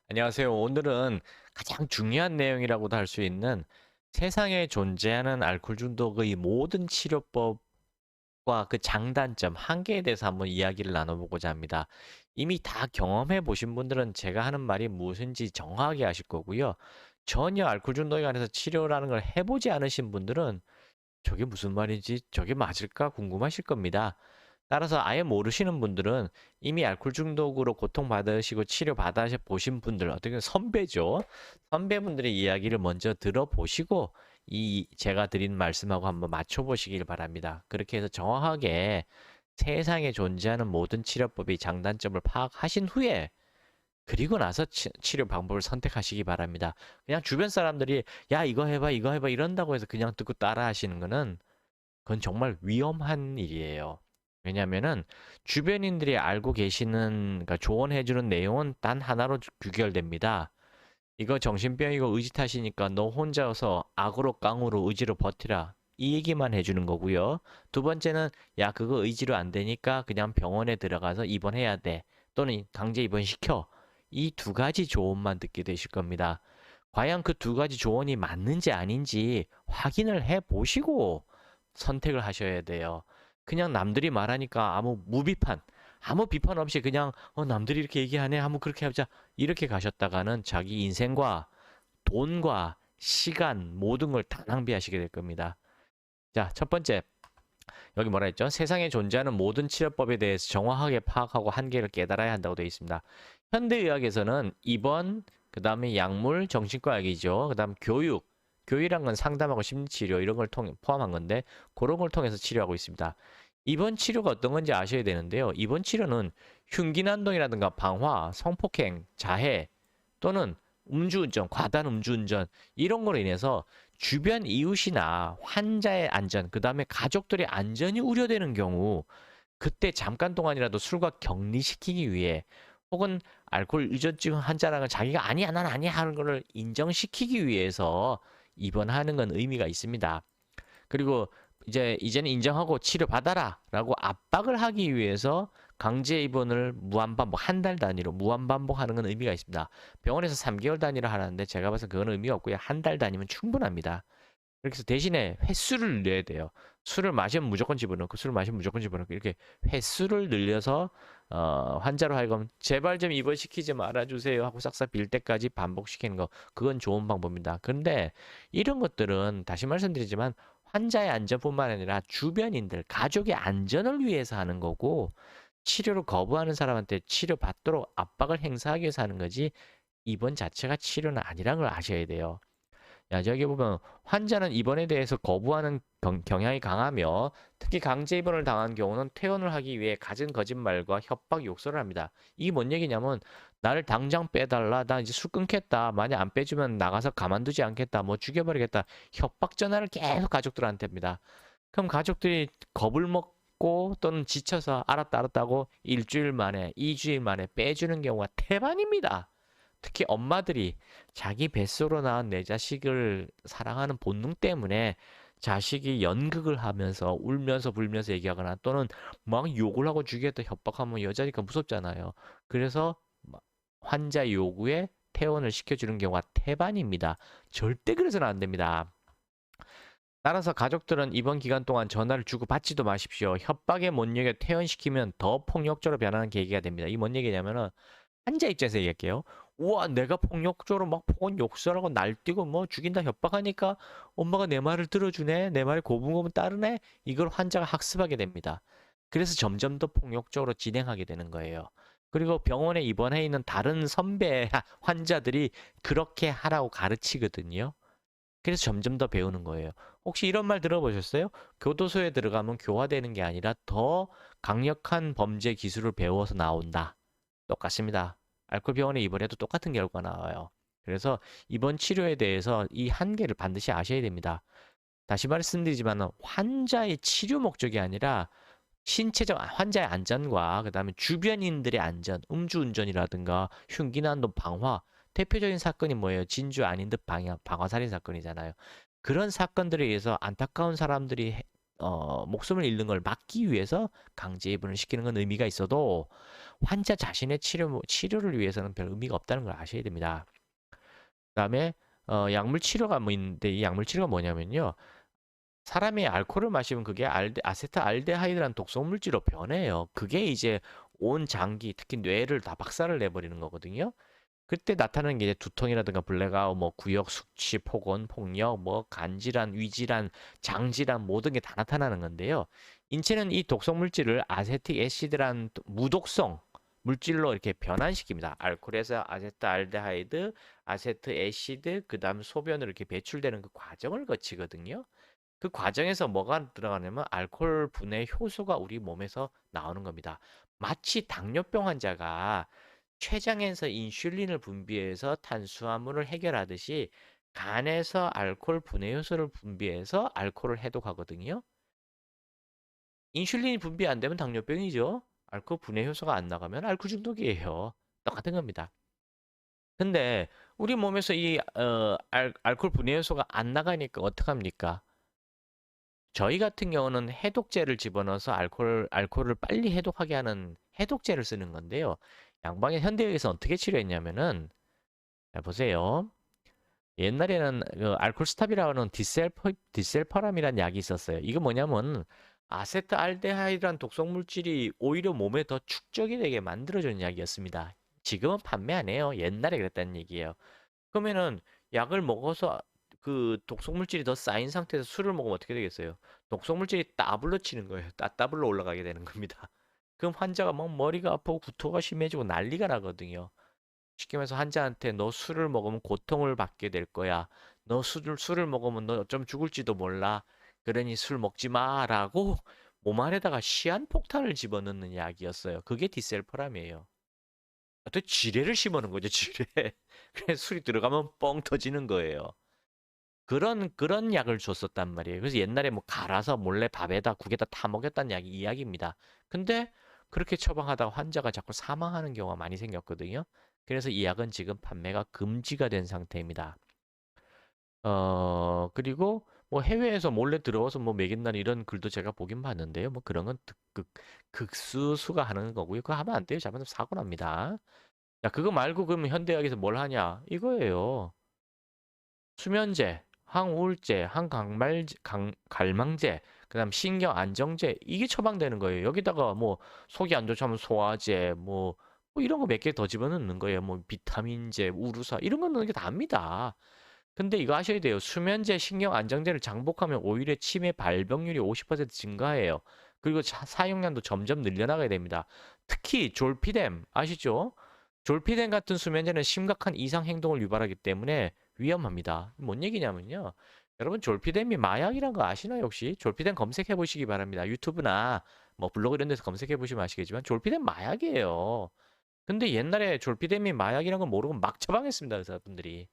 안녕하세요. 오늘은 가장 중요한 내용이라고도 할 수 있는 세상에 존재하는 알코올 중독의 모든 치료법과 그 장단점, 한계에 대해서 한번 이야기를 나눠보고자 합니다. 이미 다 경험해 보신 분들은 제가 하는 말이 무엇인지 정확하게 아실 거고요. 전혀 알코올 중독에 관해서 치료라는 걸 해보지 않으신 분들은 저게 무슨 말인지 저게 맞을까 궁금하실 겁니다. 따라서 아예 모르시는 분들은 이미 알코올 중독으로 고통받으시고 치료받아 보신 분들, 어떻게 보면 선배죠. 선배분들의 이야기를 먼저 들어보시고 이 제가 드린 말씀하고 한번 맞춰보시길 바랍니다. 그렇게 해서 정확하게 세상에 존재하는 모든 치료법의 장단점을 파악하신 후에 그리고 나서 치료 방법을 선택하시기 바랍니다. 그냥 주변 사람들이 야 이거 해봐 이거 해봐 이런다고 해서 그냥 듣고 따라 하시는 거는 그건 정말 위험한 일이에요. 왜냐면은 주변인들이 알고 계시는, 그러니까 조언해주는 내용은 단 하나로 규결됩니다. 이거 정신병이고 의지 탓이니까 너 혼자서 악으로 깡으로 의지로 버티라. 이 얘기만 해주는 거고요. 두 번째는 야 그거 의지로 안 되니까 그냥 병원에 들어가서 입원해야 돼. 또는 강제 입원시켜. 이 두 가지 조언만 듣게 되실 겁니다. 과연 그 두 가지 조언이 맞는지 아닌지 확인을 해 보시고 선택을 하셔야 돼요. 그냥 남들이 말하니까 아무 비판 없이 그냥 남들이 이렇게 얘기하네, 한번 그렇게 하자 이렇게 가셨다가는 자기 인생과 돈과 시간 모든 걸 다 낭비하시게 될 겁니다. 자, 첫 번째 여기 뭐라 했죠? 세상에 존재하는 모든 치료법에 대해서 정확하게 파악하고 한계를 깨달아야 한다고 되어 있습니다. 현대의학에서는 입원, 그 다음에 약물, 정신과 약이죠. 그 다음 교육이란 건 상담하고 심리치료 이런 걸 포함한 건데 그런 걸 통해서 치료하고 있습니다. 입원 치료가 어떤 건지 아셔야 되는데요. 입원 치료는 흉기난동이라든가 방화, 성폭행, 자해 또는 음주운전, 과다 음주운전 이런 거로 인해서 주변 이웃이나 환자의 안전, 그 다음에 가족들의 안전이 우려되는 경우 그때 잠깐 동안이라도 술과 격리시키기 위해 혹은 알코올 의존증 환자라는 자기가 아니야 난 아니야 하는 것을 인정시키기 위해서 입원하는 건 의미가 있습니다. 그리고 이제는 인정하고 치료받아라라고 압박을 하기 위해서 강제 입원을 무한반복, 한 달 단위로 무한반복하는 건 의미가 있습니다. 병원에서 3개월 단위로 하라는데 제가 봐서 그건 의미가 없고요. 한 달 단위면 충분합니다. 그렇게 해서 대신에 횟수를 늘려야 돼요. 술을 마시면 무조건 집어넣고 술을 마시면 무조건 집어넣고 이렇게 횟수를 늘려서 환자로 하여금 제발 좀 입원시키지 말아주세요 하고 싹싹 빌 때까지 반복시키는 거, 그건 좋은 방법입니다. 그런데 이런 것들은 다시 말씀드리지만 환자의 안전뿐만 아니라 주변인들, 가족의 안전을 위해서 하는 거고 치료를 거부하는 사람한테 치료받도록 압박을 행사하기 위해서 하는 거지 입원 자체가 치료는 아니라는 걸 아셔야 돼요. 야, 저기 보면 환자는 입원에 대해서 거부하는 경향이 강하며 특히 강제 입원을 당한 경우는 퇴원을 하기 위해 갖은 거짓말과 협박 욕설을 합니다. 이게 뭔 얘기냐면 나를 당장 빼달라. 나 이제 술 끊겠다. 만약 안 빼주면 나가서 가만두지 않겠다. 뭐 죽여버리겠다. 협박 전화를 계속 가족들한테 합니다. 그럼 가족들이 겁을 먹고 또는 지쳐서 알았다 알았다고 일주일 만에, 2주일 만에 빼주는 경우가 태반입니다. 특히 엄마들이 자기 뱃속으로 낳은 내 자식을 사랑하는 본능 때문에 자식이 연극을 하면서 울면서 불면서 얘기하거나 또는 막 욕을 하고 죽이겠다 협박하면 여자니까 무섭잖아요. 그래서 환자 요구에 퇴원을 시켜주는 경우가 태반입니다. 절대 그래서는 안 됩니다. 따라서 가족들은 이번 기간 동안 전화를 주고 받지도 마십시오. 협박에 못 이겨 퇴원시키면 더 폭력적으로 변하는 계기가 됩니다. 이 뭔 얘기냐면은 환자 입장에서 얘기할게요. 우와, 내가 폭력적으로 막 폭언 욕설하고 날뛰고 뭐 죽인다 협박하니까 엄마가 내 말을 들어주네, 내 말에 고분고분 따르네. 이걸 환자가 학습하게 됩니다. 그래서 점점 더 폭력적으로 진행하게 되는 거예요. 그리고 병원에 입원해 있는 다른 선배 환자들이 그렇게 하라고 가르치거든요. 그래서 점점 더 배우는 거예요. 혹시 이런 말 들어보셨어요? 교도소에 들어가면 교화되는 게 아니라 더 강력한 범죄 기술을 배워서 나온다. 똑같습니다. 알코올 병원에 입원해도 똑같은 결과 나와요. 그래서 이번 치료에 대해서 이 한계를 반드시 아셔야 됩니다. 다시 말씀드리지만 환자의 치료 목적이 아니라 신체적 환자의 안전과 그다음에 주변인들의 안전, 음주운전이라든가 흉기난도 방화, 대표적인 사건이 뭐예요? 진주 아닌 듯 방화살인 사건이잖아요. 그런 사건들에 의해서 안타까운 사람들이 목숨을 잃는 걸 막기 위해서 강제 입원을 시키는 건 의미가 있어도 환자 자신의 치료를 위해서는 별 의미가 없다는 걸 아셔야 됩니다. 그다음에 약물 치료가 뭐 있는데 이 약물 치료가 뭐냐면요. 사람이 알코올을 마시면 그게 아세트알데하이드라는 독성 물질로 변해요. 그게 이제 온 장기, 특히 뇌를 다 박살을 내버리는 거거든요. 그때 나타나는 게 이제 두통이라든가 블랙아웃, 뭐 구역 숙취, 폭언, 폭력, 뭐 간질환, 위질환, 장질환 모든 게 다 나타나는 건데요. 인체는 이 독성 물질을 아세틱 애시드라는 무독성 물질로 이렇게 변환시킵니다. 알코올에서 아세트알데하이드, 아세트 애시드, 그다음 소변으로 이렇게 배출되는 그 과정을 거치거든요. 그 과정에서 뭐가 들어가냐면 알코올 분해 효소가 우리 몸에서 나오는 겁니다. 마치 당뇨병 환자가 췌장에서 인슐린을 분비해서 탄수화물을 해결하듯이 간에서 알코올 분해 효소를 분비해서 알코올을 해독하거든요. 인슐린이 분비 안 되면 당뇨병이죠. 알코올 분해 효소가 안 나가면 알코올 중독이에요. 똑같은 겁니다. 근데 우리 몸에서 이 알코올 분해 효소가 안 나가니까 어떡합니까? 저희 같은 경우는 해독제를 집어넣어서 알코올을 빨리 해독하게 하는 해독제를 쓰는 건데요. 양방에 현대의학에서 어떻게 치료했냐면은, 자, 보세요. 옛날에는 그 알코올스탑이라고 하는 디셀퍼람이라는 약이 있었어요. 이거 뭐냐면 아세트알데하이드라는 독성 물질이 오히려 몸에 더 축적이 되게 만들어주는 약이었습니다. 지금은 판매 안 해요. 옛날에 그랬다는 얘기예요. 그러면은 약을 먹어서 그 독성 물질이 더 쌓인 상태에서 술을 먹으면 어떻게 되겠어요? 독성 물질이 따블로 치는 거예요. 따블로 올라가게 되는 겁니다. 그럼 환자가 막 머리가 아프고 구토가 심해지고 난리가 나거든요. 쉽게 말해서 환자한테 너 술을 먹으면 고통을 받게 될 거야. 너 술을 먹으면 너 어쩜 죽을지도 몰라. 그러니 술 먹지 마라고 몸 안에다가 시한폭탄을 집어넣는 약이었어요. 그게 디셀퍼람이에요. 또 지뢰를 심어놓은 거죠, 지뢰. 그래서 술이 들어가면 뻥 터지는 거예요. 그런 약을 줬었단 말이에요. 그래서 옛날에 뭐 갈아서 몰래 밥에다 국에다 타 먹였다는 이야기입니다. 근데 그렇게 처방하다가 환자가 자꾸 사망하는 경우가 많이 생겼거든요. 그래서 이 약은 지금 판매가 금지가 된 상태입니다. 그리고 뭐 해외에서 몰래 들어와서 뭐 먹인다는 이런 글도 제가 보긴 봤는데요. 뭐 그런 건 극수수가 하는 거고요. 그거 하면 안 돼요. 잘못하면 사고 납니다. 야, 그거 말고 그러면 현대의학에서 뭘 하냐? 이거예요. 수면제, 항우울제, 갈망제, 그다음 신경안정제 이게 처방되는 거예요. 여기다가 뭐 속이 안 좋다면 소화제, 뭐 이런 거 몇 개 더 집어넣는 거예요. 뭐 비타민제, 우루사 이런 거 넣는 게 답니다. 근데 이거 아셔야 돼요. 수면제, 신경안정제를 장복하면 오히려 치매 발병률이 50% 증가해요. 그리고 사용량도 점점 늘려나가야 됩니다. 특히 졸피뎀 아시죠? 졸피뎀 같은 수면제는 심각한 이상 행동을 유발하기 때문에 위험합니다. 뭔 얘기냐면요. 여러분 졸피뎀이 마약이란 거 아시나요 혹시? 졸피뎀 검색해 보시기 바랍니다. 유튜브나 뭐 블로그 이런 데서 검색해 보시면 아시겠지만 졸피뎀 마약이에요. 근데 옛날에 졸피뎀이 마약이란 걸 모르고 막 처방했습니다. 의사분들이.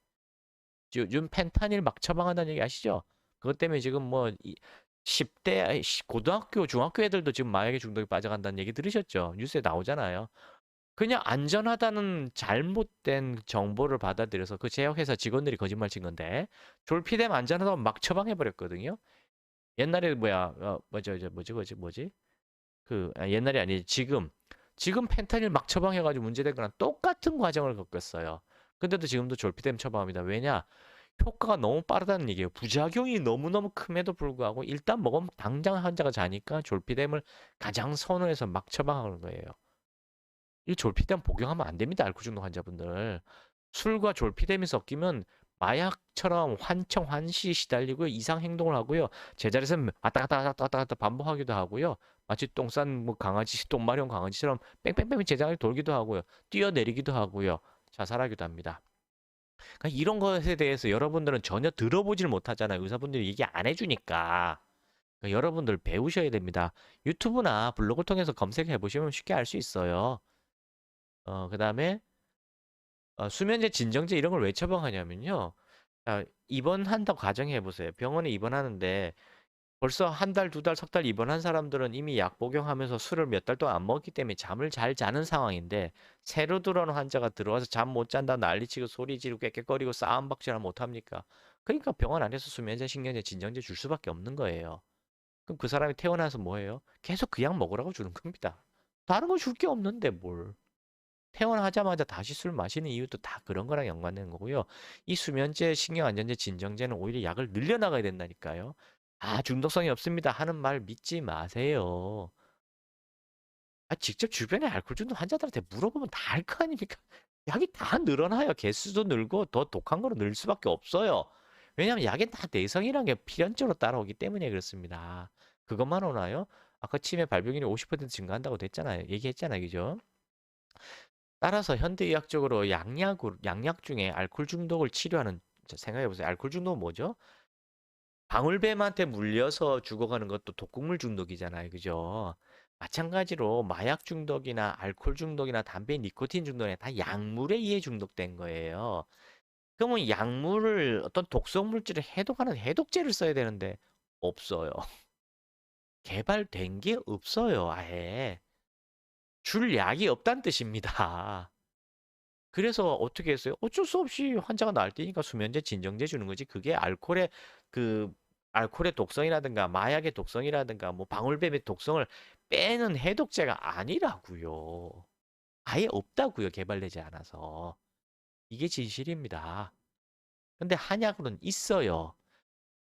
요즘 펜타닐 막 처방한다는 얘기 아시죠? 그것 때문에 지금 뭐 10대, 고등학교, 중학교 애들도 지금 마약에 중독에 빠져간다는 얘기 들으셨죠? 뉴스에 나오잖아요. 그냥 안전하다는 잘못된 정보를 받아들여서 그 제약회사 직원들이 거짓말 친 건데 졸피뎀 안전하다고 막 처방해 버렸거든요. 옛날에 뭐지? 옛날이 아니지 지금 펜타닐 막 처방해가지고 문제된 거랑 똑같은 과정을 겪었어요. 근데도 지금도 졸피뎀 처방합니다. 왜냐? 효과가 너무 빠르다는 얘기예요. 부작용이 너무너무 큼에도 불구하고 일단 먹으면 당장 환자가 자니까 졸피뎀을 가장 선호해서 막 처방하는 거예요. 이 졸피뎀 복용하면 안 됩니다. 알코올 중독 환자분들. 술과 졸피뎀이 섞이면 마약처럼 환청, 환시 시달리고 이상 행동을 하고요. 제자리에서 왔다 갔다 반복하기도 하고요. 마치 똥 싼 뭐 강아지, 똥 마려운 강아지처럼 뺑뺑뺑 제자리 돌기도 하고요. 뛰어내리기도 하고요. 자살하기도 합니다. 그러니까 이런 것에 대해서 여러분들은 전혀 들어보질 못하잖아요. 의사분들이 얘기 안 해주니까. 그러니까 여러분들 배우셔야 됩니다. 유튜브나 블로그 통해서 검색해 보시면 쉽게 알 수 있어요. 그다음에 수면제, 진정제 이런 걸 왜 처방하냐면요. 자, 입원한다고 가정해 보세요. 병원에 입원하는데 벌써 한 달, 두 달, 석 달 입원한 사람들은 이미 약 복용하면서 술을 몇 달 동안 안 먹기 때문에 잠을 잘 자는 상황인데 새로 들어오는 환자가 들어와서 잠 못 잔다 난리치고 소리 지르고 깨깨거리고 싸움박질하면 못합니까? 그러니까 병원 안에서 수면제, 신경제, 진정제 줄 수밖에 없는 거예요. 그럼 그 사람이 태어나서 뭐 해요? 계속 그 약 먹으라고 주는 겁니다. 다른 거 줄 게 없는데 뭘. 태어나자마자 다시 술 마시는 이유도 다 그런 거랑 연관된 거고요. 이 수면제, 신경안정제, 진정제는 오히려 약을 늘려나가야 된다니까요. 아, 중독성이 없습니다 하는 말 믿지 마세요. 아, 직접 주변에 알코올 중독 환자들한테 물어보면 다 알 거 아닙니까? 약이 다 늘어나요. 개수도 늘고 더 독한 거로 늘 수밖에 없어요. 왜냐하면 약엔 다 내성이라는 게 필연적으로 따라오기 때문에 그렇습니다. 그것만 오나요? 아까 치매 발병률이 50% 증가한다고 됐잖아요. 얘기했잖아요. 그죠? 따라서 현대의학적으로 양약 중에 알코올 중독을 치료하는, 생각해보세요. 알코올 중독은 뭐죠? 방울뱀한테 물려서 죽어가는 것도 독극물 중독이잖아요. 그죠? 마찬가지로 마약 중독이나 알코올 중독이나 담배, 니코틴 중독이 다 약물에 의해 중독된 거예요. 그러면 약물을 어떤 독성 물질을 해독하는 해독제를 써야 되는데 없어요. 개발된 게 없어요. 아예. 줄 약이 없다는 뜻입니다. 그래서 어떻게 했어요? 어쩔 수 없이 환자가 나을 때니까 수면제, 진정제 주는 거지. 그게 그 알코올의 독성이라든가 마약의 독성이라든가 뭐 방울뱀의 독성을 빼는 해독제가 아니라고요. 아예 없다고요. 개발되지 않아서. 이게 진실입니다. 근데 한약으로는 있어요.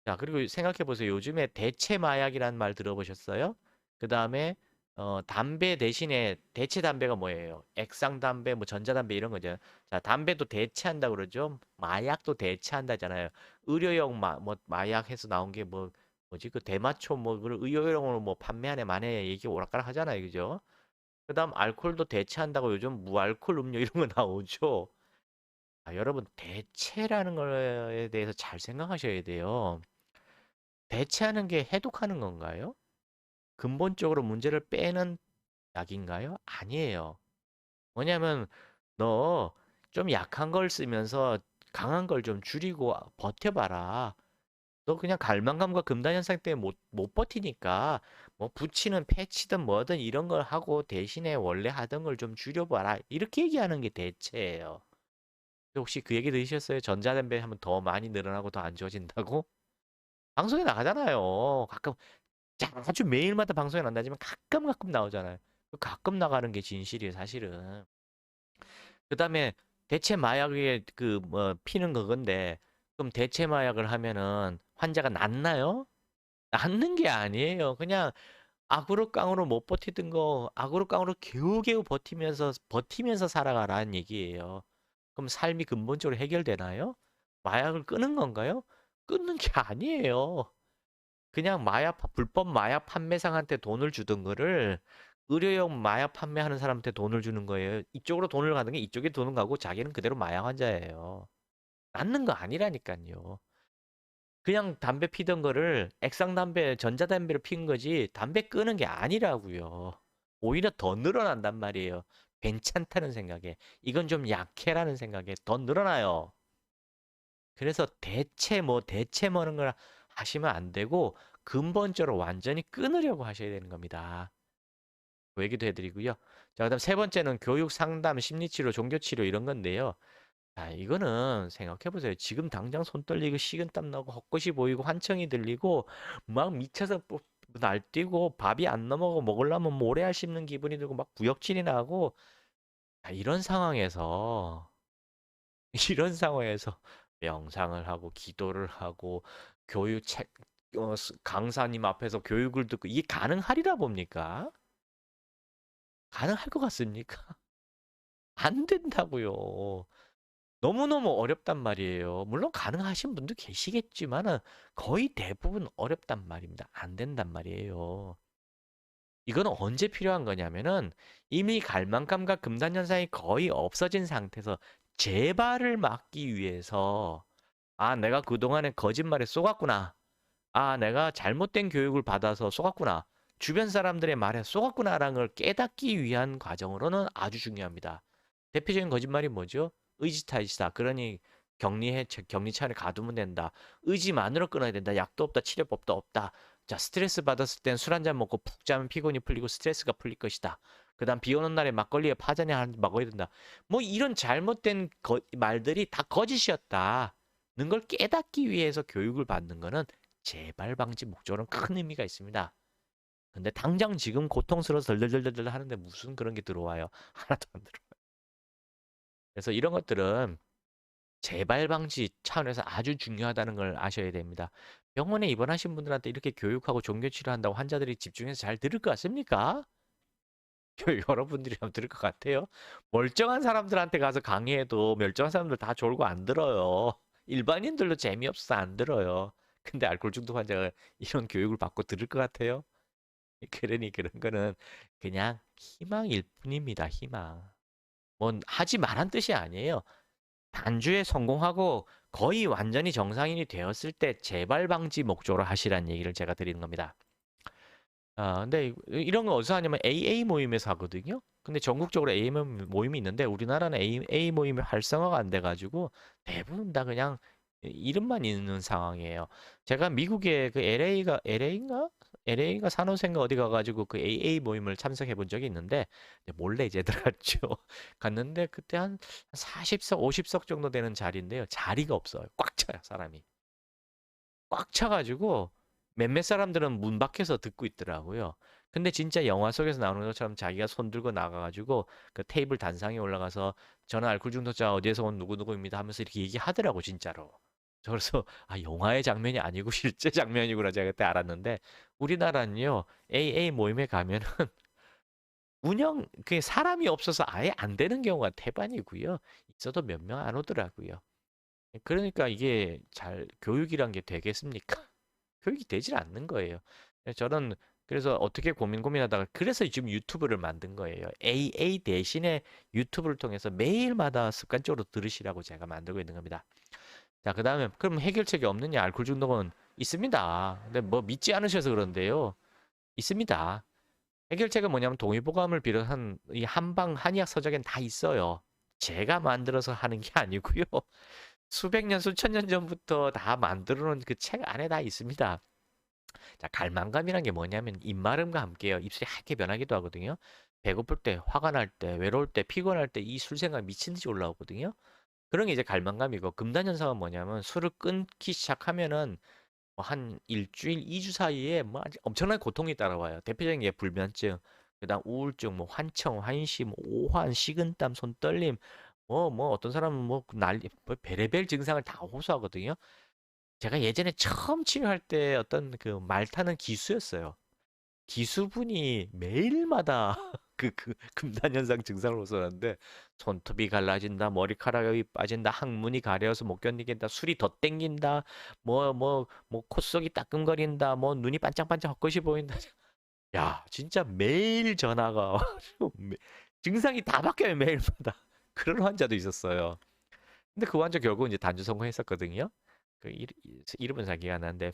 자, 그리고 생각해 보세요. 요즘에 대체 마약이라는 말 들어보셨어요? 그 다음에 담배 대신에 대체 담배가 뭐예요? 액상 담배, 뭐 전자담배 이런 거죠. 자, 담배도 대체한다 그러죠. 마약도 대체한다잖아요. 의료용 뭐 마약 해서 나온 게 뭐지? 그 대마초 뭐 그걸 의료용으로 뭐 판매하네 마네 얘기 오락가락 하잖아요. 그죠? 그다음 알코올도 대체한다고 요즘 무알콜 음료 이런 거 나오죠. 아, 여러분 대체라는 거에 대해서 잘 생각하셔야 돼요. 대체하는 게 해독하는 건가요? 근본적으로 문제를 빼는 약인가요? 아니에요. 뭐냐면 너 좀 약한 걸 쓰면서 강한 걸 좀 줄이고 버텨봐라. 너 그냥 갈망감과 금단 현상 때문에 못 버티니까 뭐 붙이는 패치든 뭐든 이런 걸 하고 대신에 원래 하던 걸 좀 줄여봐라. 이렇게 얘기하는 게 대체예요. 혹시 그 얘기 들으셨어요? 전자담배 하면 더 많이 늘어나고 더 안 좋아진다고? 방송에 나가잖아요. 가끔 아주 매일마다 방송에 안 나지만 가끔 나오잖아요. 그 가끔 나가는 게 진실이에요, 사실은. 그다음에 대체 마약에 그 뭐 피는 그건데 그럼 대체 마약을 하면은 환자가 낫나요? 낫는 게 아니에요. 그냥 악으로 깡으로 못 버티던 거 악으로 깡으로 겨우겨우 버티면서 살아가라는 얘기예요. 그럼 삶이 근본적으로 해결되나요? 마약을 끊은 건가요? 끊는 게 아니에요. 그냥 불법 마약 판매상한테 돈을 주던 거를 의료용 마약 판매하는 사람한테 돈을 주는 거예요. 이쪽으로 돈을 가는 게 이쪽에 돈을 가고 자기는 그대로 마약 환자예요. 낫는 거 아니라니까요. 그냥 담배 피던 거를 액상담배, 전자담배로 피는 거지 담배 끄는 게 아니라고요. 오히려 더 늘어난단 말이에요. 괜찮다는 생각에. 이건 좀 약해라는 생각에 더 늘어나요. 그래서 대체 뭐는 걸 하시면 안 되고 근본적으로 완전히 끊으려고 하셔야 되는 겁니다. 그 얘기도 해드리고요. 자, 그다음 세 번째는 교육, 상담, 심리치료, 종교치료 이런 건데요. 자, 이거는 생각해보세요. 지금 당장 손 떨리고 식은땀 나고 헛것이 보이고 환청이 들리고 막 미쳐서 날뛰고 밥이 안 넘어가고 먹으려면 모래알 씹는 기분이 들고 막 구역질이 나고 자, 이런 상황에서 이런 상황에서 명상을 하고 기도를 하고 교육 책 강사님 앞에서 교육을 듣고 이게 가능하리라 봅니까? 가능할 것 같습니까? 안 된다고요. 너무너무 어렵단 말이에요. 물론 가능하신 분도 계시겠지만은 거의 대부분 어렵단 말입니다. 안 된단 말이에요. 이거는 언제 필요한 거냐면은 이미 갈망감과 금단 현상이 거의 없어진 상태에서 재발을 막기 위해서 아, 내가 그동안에 거짓말에 속았구나. 아, 내가 잘못된 교육을 받아서 속았구나. 주변 사람들의 말에 속았구나라는 걸 깨닫기 위한 과정으로는 아주 중요합니다. 대표적인 거짓말이 뭐죠? 의지타이시다. 그러니 격리 차원에 가두면 된다. 의지만으로 끊어야 된다. 약도 없다. 치료법도 없다. 자, 스트레스 받았을 땐 술 한 잔 먹고 푹 자면 피곤이 풀리고 스트레스가 풀릴 것이다. 그다음 비 오는 날에 막걸리에 파전에 한 먹어야 된다. 뭐 이런 잘못된 말들이 다 거짓이었다. 는 걸 깨닫기 위해서 교육을 받는 거는 재발 방지 목적으로는 큰 의미가 있습니다. 근데 당장 지금 고통스러워서 덜덜덜덜 하는데 무슨 그런 게 들어와요? 하나도 안 들어와요. 그래서 이런 것들은 재발 방지 차원에서 아주 중요하다는 걸 아셔야 됩니다. 병원에 입원하신 분들한테 이렇게 교육하고 종교 치료한다고 환자들이 집중해서 잘 들을 것 같습니까? 여러분들이 하면 들을 것 같아요? 멀쩡한 사람들한테 가서 강의해도 멀쩡한 사람들 다 졸고 안 들어요. 일반인들도 재미없어서 안 들어요. 근데 알코올 중독 환자가 이런 교육을 받고 들을 것 같아요? 그러니 그런 거는 그냥 희망일 뿐입니다. 희망. 뭐 하지 말란 뜻이 아니에요. 단주에 성공하고 거의 완전히 정상인이 되었을 때 재발 방지 목적으로 하시라는 얘기를 제가 드리는 겁니다. 근데 이런 거 어디서 하냐면 AA 모임에서 하거든요. 근데 전국적으로 AA 모임이 있는데 우리나라는 AA 모임이 활성화가 안 돼가지고 대부분 다 그냥 이름만 있는 상황이에요. 제가 미국에 그 LA인가? LA가 산호세인가 어디 가가지고 그 AA 모임을 참석해 본 적이 있는데 몰래 이제 들어갔죠. 갔는데 그때 한 40석, 50석 정도 되는 자리인데요. 자리가 없어요. 꽉 차요, 사람이. 꽉 차가지고 몇몇 사람들은 문 밖에서 듣고 있더라고요. 근데 진짜 영화 속에서 나오는 것처럼 자기가 손 들고 나가가지고 그 테이블 단상에 올라가서 저는 알코올 중독자 어디에서 온 누구누구입니다 하면서 이렇게 얘기하더라고 진짜로. 그래서 아 영화의 장면이 아니고 실제 장면이구나 제가 그때 알았는데 우리나라는요 AA 모임에 가면은 그 사람이 없어서 아예 안 되는 경우가 태반이고요. 있어도 몇 명 안 오더라고요. 그러니까 이게 잘 교육이란 게 되겠습니까? 교육이 되질 않는 거예요. 저는 그래서 어떻게 고민하다가 그래서 지금 유튜브를 만든 거예요. AA 대신에 유튜브를 통해서 매일마다 습관적으로 들으시라고 제가 만들고 있는 겁니다. 자, 그다음에 그럼 해결책이 없느냐? 알코올 중독은 있습니다. 근데 뭐 믿지 않으셔서 그런데요. 있습니다. 해결책은 뭐냐면 동의보감을 비롯한 이 한방 한의학 서적엔 다 있어요. 제가 만들어서 하는 게 아니고요. 수백 년, 수천 년 전부터 다 만들어 놓은 그 책 안에 다 있습니다. 자, 갈망감이란 게 뭐냐면 입마름과 함께요. 입술이 하얗게 변하기도 하거든요. 배고플 때, 화가 날 때, 외로울 때, 피곤할 때 이 술 생각 미친 듯이 올라오거든요. 그런 게 이제 갈망감이고 금단 현상은 뭐냐면 술을 끊기 시작하면은 뭐한 일주일, 2주 사이에 뭐 아주 엄청난 고통이 따라와요. 대표적인 게 불면증, 그다음 우울증, 뭐 환청, 환심, 오한, 식은땀, 손떨림, 뭐 어떤 사람은 뭐 난리, 뭐 베레벨 증상을 다 호소하거든요. 제가 예전에 처음 치료할 때 어떤 그 말 타는 기수였어요. 기수분이 매일마다 그 금단현상 증상을 호소하는데 손톱이 갈라진다, 머리카락이 빠진다, 항문이 가려서 못 견디겠다, 술이 더 땡긴다, 뭐 콧속이 따끔거린다, 뭐 눈이 반짝반짝 헛것이 보인다. 야, 진짜 매일 전화가 와가지고 증상이 다 바뀌어요 매일마다. 그런 환자도 있었어요. 근데 그 환자 결국 이제 단주 성공했었거든요. 그 이름은 잘 기억 안 나는데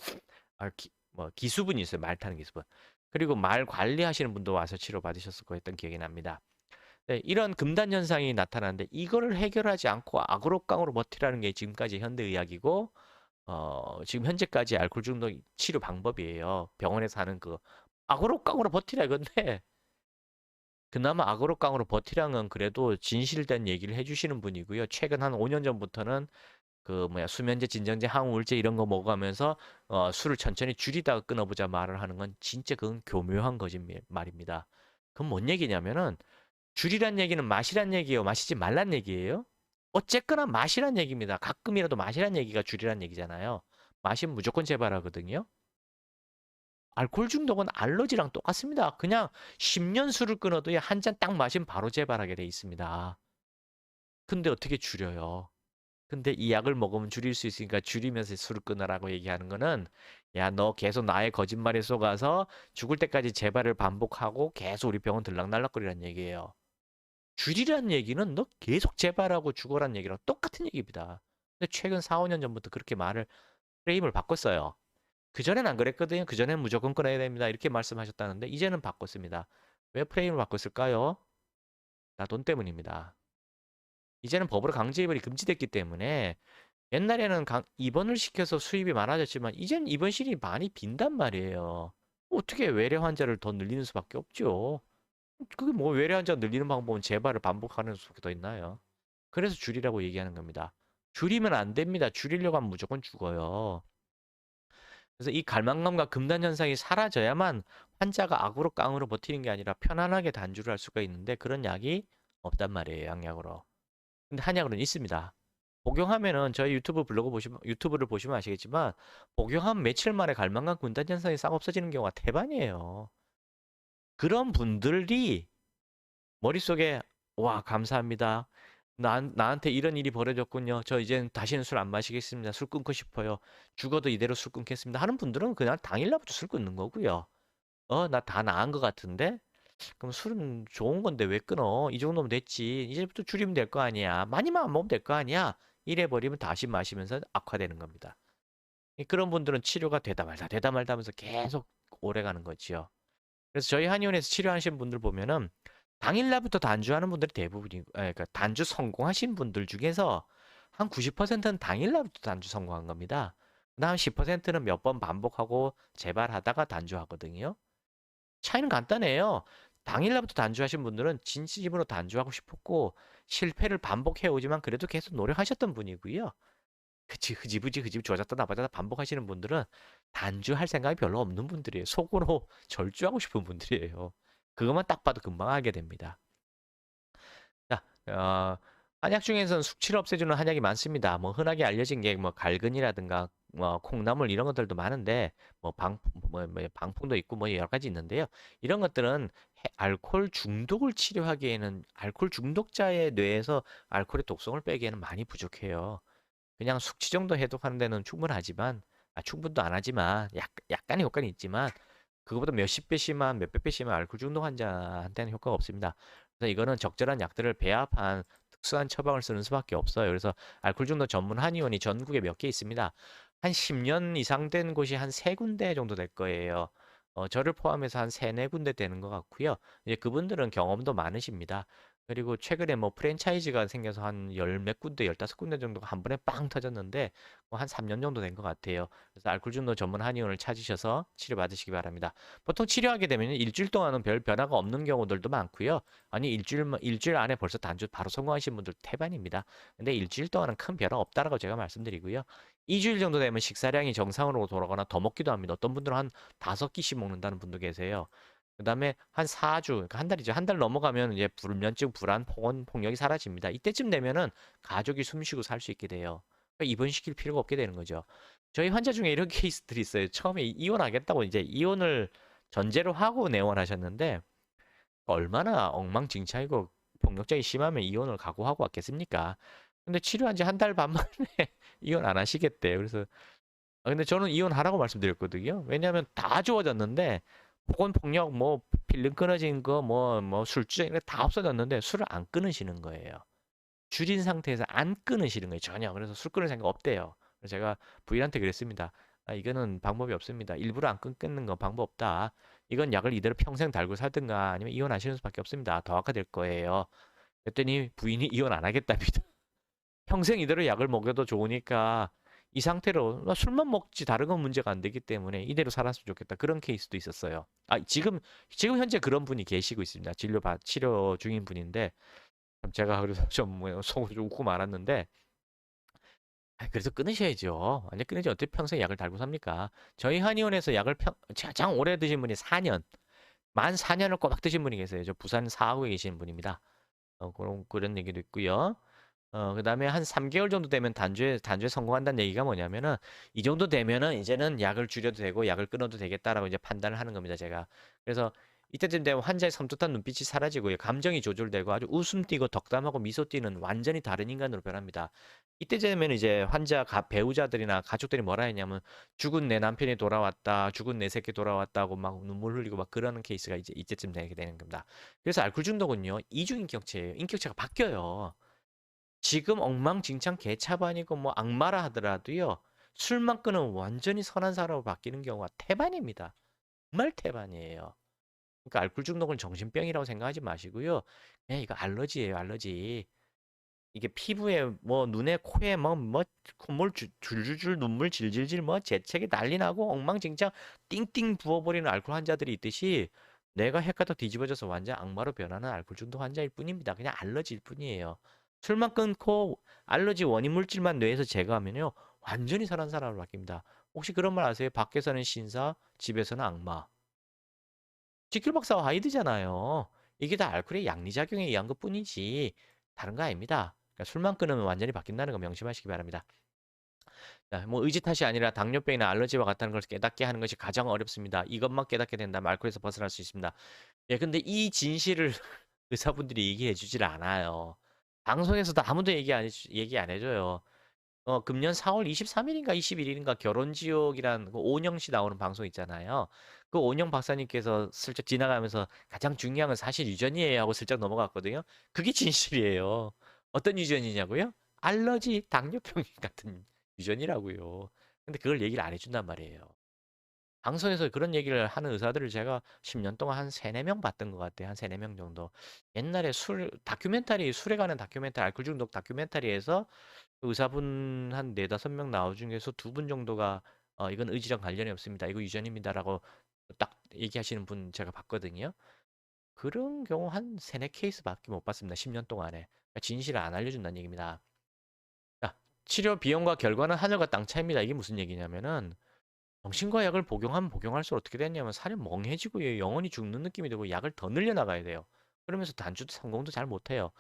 뭐 기수분이 있어요. 말 타는 기수분. 그리고 말 관리하시는 분도 와서 치료 받으셨을 거 했던 기억이 납니다. 네, 이런 금단 현상이 나타나는데 이거를 해결하지 않고 악으로깡으로 버티라는 게 지금까지 현대의학이고 지금 현재까지 알코올 중독 치료 방법이에요. 병원에서 하는 그 악으로깡으로 버티라 이건데 그나마 악으로깡으로 버티라는 그래도 진실된 얘기를 해주시는 분이고요. 최근 한 5년 전부터는 그 뭐야 수면제, 진정제, 항우울제 이런 거 먹어가면서 술을 천천히 줄이다가 끊어보자 말을 하는 건 진짜 그건 교묘한 거짓말입니다. 그건 뭔 얘기냐면은 줄이란 얘기는 마시란 얘기예요, 마시지 말란 얘기예요. 어쨌거나 마시란 얘기입니다. 가끔이라도 마시란 얘기가 줄이란 얘기잖아요. 마시면 무조건 재발하거든요. 알코올 중독은 알러지랑 똑같습니다. 그냥 10년 술을 끊어도 한 잔 딱 마시면 바로 재발하게 돼 있습니다. 근데 어떻게 줄여요? 근데 이 약을 먹으면 줄일 수 있으니까 줄이면서 술을 끊으라고 얘기하는 거는 야, 너 계속 나의 거짓말에 속아서 죽을 때까지 재발을 반복하고 계속 우리 병원 들락날락거리란 얘기예요. 줄이란 얘기는 너 계속 재발하고 죽어란 얘기랑 똑같은 얘기입니다. 근데 최근 4, 5년 전부터 그렇게 말을 프레임을 바꿨어요. 그전엔 안 그랬거든요. 그전엔 무조건 끊어야 됩니다. 이렇게 말씀하셨다는데 이제는 바꿨습니다. 왜 프레임을 바꿨을까요? 나 돈 때문입니다. 이제는 법으로 강제 입원이 금지됐기 때문에 옛날에는 입원을 시켜서 수입이 많아졌지만 이젠 입원실이 많이 빈단 말이에요. 어떻게 외래 환자를 더 늘리는 수밖에 없죠. 그게 뭐 외래 환자 늘리는 방법은 재발을 반복하는 수밖에 더 있나요? 그래서 줄이라고 얘기하는 겁니다. 줄이면 안 됩니다. 줄이려고 하면 무조건 죽어요. 그래서 이 갈망감과 금단 현상이 사라져야만 환자가 악으로 깡으로 버티는 게 아니라 편안하게 단주를 할 수가 있는데 그런 약이 없단 말이에요, 양약으로. 근데 한약으로는 있습니다. 복용하면은 저희 유튜브를 보시면 아시겠지만 복용한 며칠 만에 갈망감 금단 현상이 싹 없어지는 경우가 태반이에요. 그런 분들이 머릿속에 와, 감사합니다. 나한테 이런 일이 벌어졌군요. 저 이젠 다시는 술 안 마시겠습니다. 술 끊고 싶어요. 죽어도 이대로 술 끊겠습니다. 하는 분들은 그냥 당일날부터 술 끊는 거고요. 나 다 나은 것 같은데? 그럼 술은 좋은 건데 왜 끊어? 이 정도면 됐지. 이제부터 줄이면 될 거 아니야. 많이만 안 먹으면 될 거 아니야. 이래 버리면 다시 마시면서 악화되는 겁니다. 그런 분들은 치료가 되다 말다 하면서 계속 오래 가는 거지요. 그래서 저희 한의원에서 치료하시는 분들 보면은 당일날부터 단주하는 분들이 대부분이고, 그러니까 단주 성공하신 분들 중에서 한 90%는 당일날부터 단주 성공한 겁니다. 그다음 10%는 몇 번 반복하고 재발하다가 단주하거든요. 차이는 간단해요. 당일날부터 단주하신 분들은 진심으로 단주하고 싶었고 실패를 반복해 오지만 그래도 계속 노력하셨던 분이고요. 그치, 흐지부지 좋아졌다 나빠졌다 반복하시는 분들은 단주할 생각이 별로 없는 분들이에요. 속으로 절주하고 싶은 분들이에요. 그것만 딱 봐도 금방 알게 됩니다. 자, 한약 중에서는 숙취를 없애주는 한약이 많습니다. 뭐 흔하게 알려진 게 뭐 갈근이라든가 뭐 콩나물 이런 것들도 많은데 뭐 방풍도 있고 뭐 여러 가지 있는데요. 이런 것들은 알코올 중독을 치료하기에는 알코올 중독자의 뇌에서 알코올의 독성을 빼기에는 많이 부족해요. 그냥 숙취 정도 해독하는 데는 충분하지만, 충분도 안 하지만, 약간의 효과는 있지만, 그거보다 몇십 배 심한, 몇백 배 심한 알코올 중독 환자한테는 효과가 없습니다. 그래서 이거는 적절한 약들을 배합한 특수한 처방을 쓰는 수밖에 없어요. 그래서 알코올 중독 전문 한의원이 전국에 몇 개 있습니다. 한 10년 이상 된 곳이 한 3군데 정도 될 거예요. 저를 포함해서 한 3, 4군데 되는 것 같고요. 이제 그분들은 경험도 많으십니다. 그리고 최근에 뭐 프랜차이즈가 생겨서 한 열 몇 군데, 15군데 정도가 한 번에 빵 터졌는데 뭐 한 3년 정도 된 것 같아요. 그래서 알코올 중독 전문 한의원을 찾으셔서 치료받으시기 바랍니다. 보통 치료하게 되면 일주일 동안은 별 변화가 없는 경우들도 많고요. 아니 일주일 안에 벌써 단주 바로 성공하신 분들 태반입니다. 근데 일주일 동안은 큰 변화 없다라고 제가 말씀드리고요. 2주일 정도 되면 식사량이 정상으로 돌아가거나 더 먹기도 합니다. 어떤 분들은 한 5끼씩 먹는다는 분도 계세요. 그다음에 한 4주, 그러니까 한 달이죠. 한 달 넘어가면 이제 불면증, 불안, 폭력이 사라집니다. 이때쯤 되면은 가족이 숨쉬고 살 수 있게 돼요. 그러니까 입원시킬 필요가 없게 되는 거죠. 저희 환자 중에 이런 케이스들이 있어요. 처음에 이혼하겠다고 이제 이혼을 전제로 하고 내원하셨는데 얼마나 엉망진창이고 폭력적이 심하면 이혼을 각오하고 왔겠습니까? 근데 치료한 지 한 달 반 만에 이혼 안 하시겠대요. 그래서 근데 저는 이혼하라고 말씀드렸거든요. 왜냐하면 다 좋아졌는데 폭언 폭력 뭐 필름 끊어진 거 뭐 술주정 이런 다 없어졌는데 술을 안 끊으시는 거예요. 줄인 상태에서 안 끊으시는 거예요. 전혀. 그래서 술 끊을 생각 없대요. 그래서 제가 부인한테 그랬습니다. 이거는 방법이 없습니다. 일부러 안 끊는 건 방법 없다. 이건 약을 이대로 평생 달고 살든가 아니면 이혼하시는 수밖에 없습니다. 더 악화될 거예요. 그랬더니 부인이 이혼 안 하겠답니다. 평생 이대로 약을 먹여도 좋으니까 이 상태로 나 술만 먹지 다른 건 문제가 안 되기 때문에 이대로 살았으면 좋겠다. 그런 케이스도 있었어요. 지금 현재 그런 분이 계시고 있습니다. 치료 중인 분인데 제가 그래서 좀뭐 속으로 좀 웃고 말았는데 그래서 끊으셔야죠. 완전 끊으지 어떻게 평생 약을 달고 삽니까? 저희 한의원에서 약을 가장 오래 드신 분이 4년, 만 4년을 꼬박 드신 분이 계세요. 저 부산 사하구에 계시는 분입니다. 그런 얘기도 있고요. 그다음에 한 3개월 정도 되면 단주에 성공한다는 얘기가 뭐냐면은 이 정도 되면은 이제는 약을 줄여도 되고 약을 끊어도 되겠다라고 이제 판단을 하는 겁니다, 제가. 그래서 이때쯤 되면 환자의 섬뜩한 눈빛이 사라지고 감정이 조절되고 아주 웃음 띄고 덕담하고 미소 띄는 완전히 다른 인간으로 변합니다. 이때 되면 이제 배우자들이나 가족들이 뭐라 했냐면 죽은 내 남편이 돌아왔다, 죽은 내 새끼 돌아왔다고 막 눈물 흘리고 막 그러는 케이스가 이제 이때쯤 되게 되는 겁니다. 그래서 알코올 중독은요, 이중인격체예요. 인격체가 바뀌어요. 지금 엉망진창 개차반이고 뭐 악마라 하더라도요. 술만 끊으면 완전히 선한 사람으로 바뀌는 경우가 태반입니다. 정말 태반이에요. 그러니까 알코올 중독은 정신병이라고 생각하지 마시고요. 그냥 이거 알러지예요, 알러지. 이게 피부에 뭐 눈에 코에 뭐 콧물 줄줄줄 눈물 질질질 뭐 재채기 난리 나고 엉망진창 띵띵 부어버리는 알코올 환자들이 있듯이 내가 헷갈려 뒤집어져서 완전 악마로 변하는 알코올 중독 환자일 뿐입니다. 그냥 알러지일 뿐이에요. 술만 끊고 알러지 원인 물질만 뇌에서 제거하면요 완전히 선한 사람으로 바뀝니다. 혹시 그런 말 아세요? 밖에서는 신사, 집에서는 악마. 지킬 박사와 하이드잖아요. 이게 다 알코올의 양리작용에 의한 것뿐이지 다른 거 아닙니다. 그러니까 술만 끊으면 완전히 바뀐다는 거 명심하시기 바랍니다. 자, 뭐 의지 탓이 아니라 당뇨병이나 알러지와 같다는 것을 깨닫게 하는 것이 가장 어렵습니다. 이것만 깨닫게 된다면 알코올에서 벗어날 수 있습니다. 예, 근데 이 진실을 의사분들이 얘기해 주질 않아요. 방송에서도 아무도 얘기 안 해줘요. 금년 4월 23일인가 21일인가 결혼지옥이란 그 오은영 씨 나오는 방송 있잖아요. 그 오은영 박사님께서 슬쩍 지나가면서 가장 중요한 건 사실 유전이에요 하고 슬쩍 넘어갔거든요. 그게 진실이에요. 어떤 유전이냐고요? 알러지, 당뇨병 같은 유전이라고요. 근데 그걸 얘기를 안 해준단 말이에요. 방송에서 그런 얘기를 하는 의사들을 제가 10년 동안 한 3, 4명 봤던 것 같아요. 한 3, 4명 정도. 옛날에 술에 관한 다큐멘터리, 알코올 중독 다큐멘터리에서 의사분 한 4, 5명 나오 중에서 2분 정도가 이건 의지랑 관련이 없습니다. 이거 유전입니다라고 딱 얘기하시는 분 제가 봤거든요. 그런 경우 한 3, 4 케이스밖에 못 봤습니다. 10년 동안에. 그러니까 진실을 안 알려준다는 얘기입니다. 자, 치료 비용과 결과는 하늘과 땅 차이입니다. 이게 무슨 얘기냐면은 정신과 약을 복용하면 복용할수록 어떻게 되냐면 사람이 멍해지고 영원히 죽는 느낌이 들고 약을 더 늘려나가야 돼요. 그러면서 단주도 성공도 잘 못해요.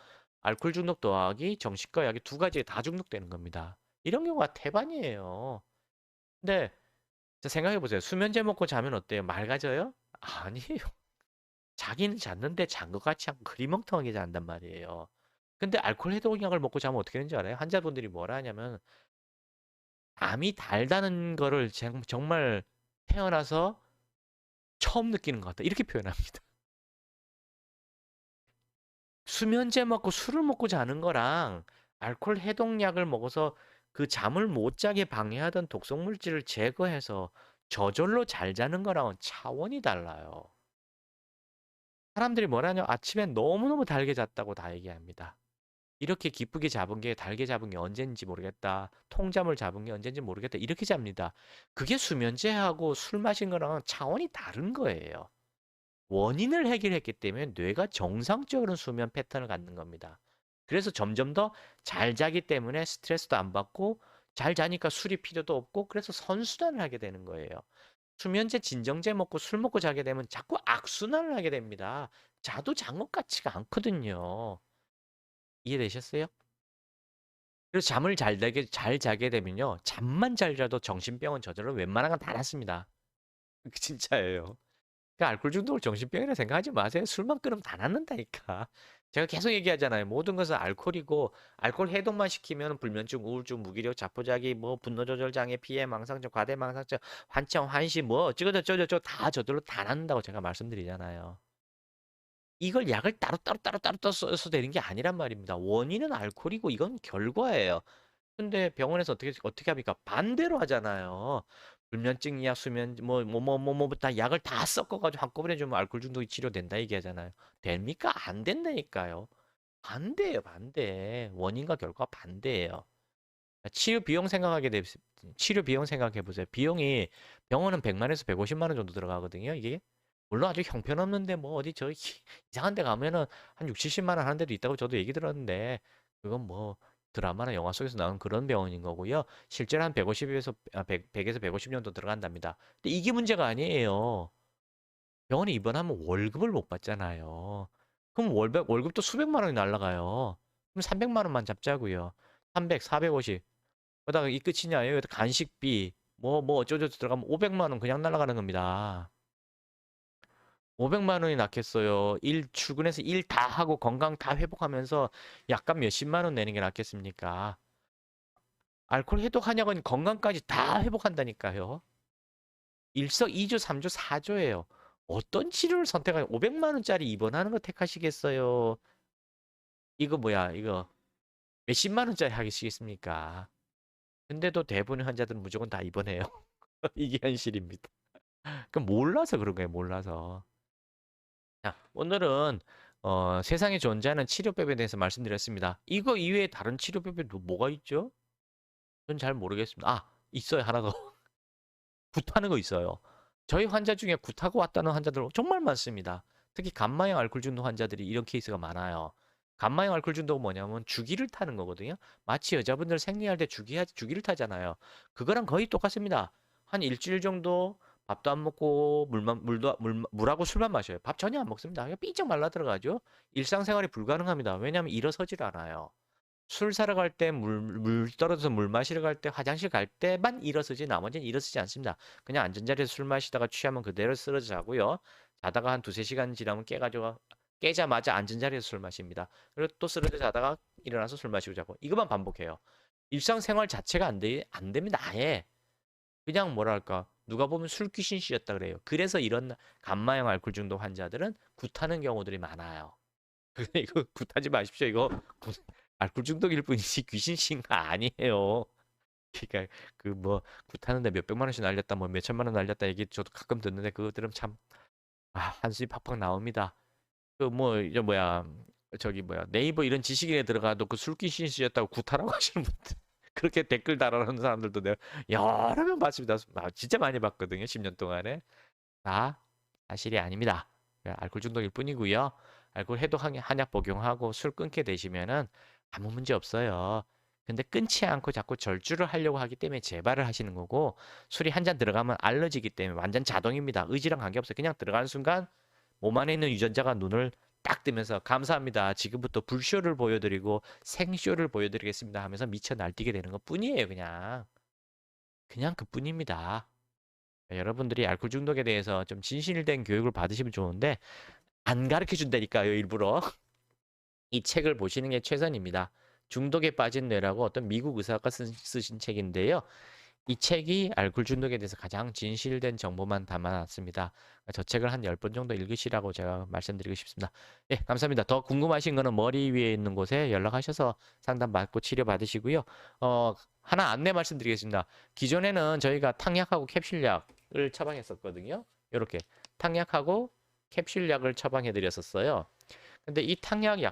알코올 중독 더하기 정신과 약이 두 가지에 다 중독되는 겁니다. 이런 경우가 태반이에요. 근데 생각해 보세요. 수면제 먹고 자면 어때요? 맑아져요? 아니에요. 자기는 잤는데 잔 것 같이 하고 그리멍텅하게 잔단 말이에요. 근데 알코올 해독약을 먹고 자면 어떻게 되는지 알아요? 환자분들이 뭐라 하냐면 암이 달다는 거를 정말 태어나서 처음 느끼는 것 같다. 이렇게 표현합니다. 수면제 먹고 술을 먹고 자는 거랑 알코올 해독약을 먹어서 그 잠을 못 자게 방해하던 독성 물질을 제거해서 저절로 잘 자는 거랑은 차원이 달라요. 사람들이 뭐라냐? 아침에 너무너무 달게 잤다고 다 얘기합니다. 이렇게 기쁘게 잡은 게 달게 잡은 게 언제인지 모르겠다. 통잠을 잡은 게 언제인지 모르겠다. 이렇게 잡니다. 그게 수면제하고 술 마신 거랑은 차원이 다른 거예요. 원인을 해결했기 때문에 뇌가 정상적인 수면 패턴을 갖는 겁니다. 그래서 점점 더 잘 자기 때문에 스트레스도 안 받고 잘 자니까 술이 필요도 없고 그래서 선순환을 하게 되는 거예요. 수면제, 진정제 먹고 술 먹고 자게 되면 자꾸 악순환을 하게 됩니다. 자도 잔 것 같지가 않거든요. 이해되셨어요? 그래서 잠을 잘 자게 되면요. 잠만 잘 자도 정신병은 저절로 웬만한 건 다 낫습니다. 진짜예요. 그 알코올 중독을 정신병이라 생각하지 마세요. 술만 끊으면 다 낫는다니까. 제가 계속 얘기하잖아요. 모든 것은 알코올이고 알코올 해독만 시키면 불면증, 우울증, 무기력, 자포자기, 뭐 분노 조절 장애, 피해 망상증, 과대 망상증, 환청, 환시 뭐 어쩌고저쩌고 다 저절로 다 낫는다고 제가 말씀드리잖아요. 이걸 약을 따로 써서 되는 게 아니란 말입니다. 원인은 알코올이고 이건 결과예요. 근데 병원에서 어떻게 합니까? 반대로 하잖아요. 불면증이야, 수면, 다 약을 다 섞어가지고 한꺼번에 주면 알코올 중독이 치료된다 얘기하잖아요. 됩니까? 안 된다니까요. 반대예요, 반대. 원인과 결과 반대예요. 치료 비용 생각해 보세요. 비용이 병원은 100만에서 150만 원 정도 들어가거든요. 이게 물론 아주 형편없는데 뭐 어디 저 이상한 데 가면은 한 6, 70만 원 하는 데도 있다고 저도 얘기 들었는데 그건 뭐 드라마나 영화 속에서 나온 그런 병원인 거고요. 실제로 한 150에서 100에서 150 정도 들어간답니다. 근데 이게 문제가 아니에요. 병원에 입원하면 월급을 못 받잖아요. 그럼 월급도 수백만 원이 날라가요. 그럼 300만 원만 잡자고요. 300, 450. 그러다가 이 끝이냐? 여기다 간식비, 어쩌고저쩌고 들어가면 500만 원 그냥 날아가는 겁니다. 500만 원이 낫겠어요. 출근해서 일 다 하고 건강 다 회복하면서 약간 몇십만 원 내는 게 낫겠습니까? 알코올 해독 한약은 건강까지 다 회복한다니까요. 일석이조, 삼조, 사조예요. 어떤 치료를 선택하요 500만 원짜리 입원하는 거 택하시겠어요? 이거 몇십만 원짜리 하시겠습니까? 근데도 대부분의 환자들은 무조건 다 입원해요. 이게 현실입니다. 그럼 몰라서 그런 거예요, 몰라서. 자, 오늘은 세상에 존재하는 치료법에 대해서 말씀드렸습니다. 이거 이외에 다른 치료법이 뭐가 있죠? 전 잘 모르겠습니다. 아, 있어요. 하나 더. 굿하는 거 있어요. 저희 환자 중에 굿하고 왔다는 환자들 정말 많습니다. 특히 감마형 알코올 중독 환자들이 이런 케이스가 많아요. 감마형 알코올 중독은 뭐냐면 주기를 타는 거거든요. 마치 여자분들 생리할 때 주기를 타잖아요. 그거랑 거의 똑같습니다. 한 일주일 정도 밥도 안 먹고 물하고 술만 마셔요. 밥 전혀 안 먹습니다. 그냥 삐쩍 말라 들어가죠. 일상생활이 불가능합니다. 왜냐하면 일어서질 않아요. 술 사러 갈 때 물 떨어져서 물 마시러 갈 때 화장실 갈 때만 일어서지 나머지는 일어서지 않습니다. 그냥 앉은 자리에서 술 마시다가 취하면 그대로 쓰러져 자고요. 자다가 한 두세 시간 지나면 깨가지고 깨자마자 앉은 자리에서 술 마십니다. 그리고 또 쓰러져 자다가 일어나서 술 마시고 자고 이것만 반복해요. 일상생활 자체가 안 됩니다. 아예. 그냥 뭐랄까 누가 보면 술 귀신 씨였다 그래요. 그래서 이런 감마형 알코올 중독 환자들은 굿하는 경우들이 많아요. 이거 굿하지 마십시오. 이거 알코올 중독일 뿐이지 귀신 씨인 거 아니에요. 그러니까 그 뭐 굿하는데 몇 백만 원씩 날렸다 뭐 몇 천만 원 날렸다 얘기 저도 가끔 듣는데 그거 들으면 참 한숨이 팍팍 나옵니다. 그 뭐 이제 뭐야 저기 뭐야 네이버 이런 지식인에 들어가도 그 술 귀신 씨였다고 굿하라고 하시는 분들 그렇게 댓글 달아놓는 사람들도 내가 여러 명 봤습니다. 진짜 많이 봤거든요. 10년 동안에. 다 사실이 아닙니다. 알코올 중독일 뿐이고요. 알코올 해독 한약 복용하고 술 끊게 되시면은 아무 문제 없어요. 근데 끊지 않고 자꾸 절주를 하려고 하기 때문에 재발을 하시는 거고 술이 한 잔 들어가면 알러지기 때문에 완전 자동입니다. 의지랑 관계없어요. 그냥 들어가는 순간 몸 안에 있는 유전자가 눈을 딱 뜨면서 감사합니다. 지금부터 불쇼를 보여드리고 생쇼를 보여드리겠습니다 하면서 미쳐 날뛰게 되는 것 뿐이에요. 그냥 그뿐입니다. 여러분들이 알코올 중독에 대해서 좀 진실된 교육을 받으시면 좋은데 안 가르쳐 준다니까요, 일부러. 이 책을 보시는 게 최선입니다. 중독에 빠진 뇌라고 어떤 미국 의사가 쓰신 책인데요. 이 책이 알코올 중독에 대해서 가장 진실된 정보만 담아놨습니다. 저 책을 한 10번 정도 읽으시라고 제가 말씀드리고 싶습니다. 예, 감사합니다. 더 궁금하신 거는 머리 위에 있는 곳에 연락하셔서 상담받고 치료받으시고요. 하나 안내 말씀드리겠습니다. 기존에는 저희가 탕약하고 캡슐약을 처방했었거든요. 이렇게 탕약하고 캡슐약을 처방해 드렸었어요. 근데 이 탕약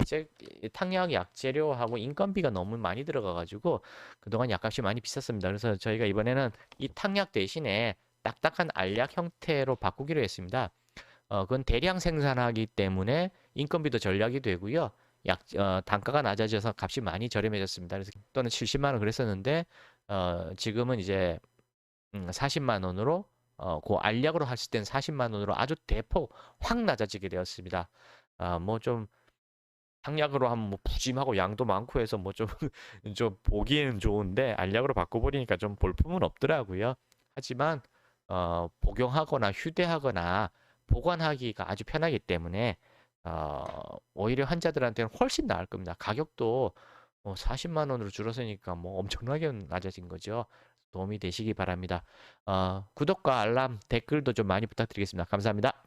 약재료하고 인건비가 너무 많이 들어가가지고 그동안 약값이 많이 비쌌습니다. 그래서 저희가 이번에는 이 탕약 대신에 딱딱한 알약 형태로 바꾸기로 했습니다. 그건 대량 생산하기 때문에 인건비도 절약이 되고요. 단가가 낮아져서 값이 많이 저렴해졌습니다. 그래서 또는 70만 원 그랬었는데 지금은 이제 40만 원으로 그 알약으로 했을 땐 40만 원으로 아주 대폭 확 낮아지게 되었습니다. 뭐좀 상약으로 하면 뭐 푸짐하고 양도 많고 해서 뭐 좀 좀 보기에는 좋은데 알약으로 바꿔버리니까 좀 볼품은 없더라고요. 하지만 복용하거나 휴대하거나 보관하기가 아주 편하기 때문에 오히려 환자들한테는 훨씬 나을 겁니다. 가격도 40만 원으로 줄었으니까 뭐 엄청나게 낮아진 거죠. 도움이 되시기 바랍니다. 구독과 알람, 댓글도 좀 많이 부탁드리겠습니다. 감사합니다.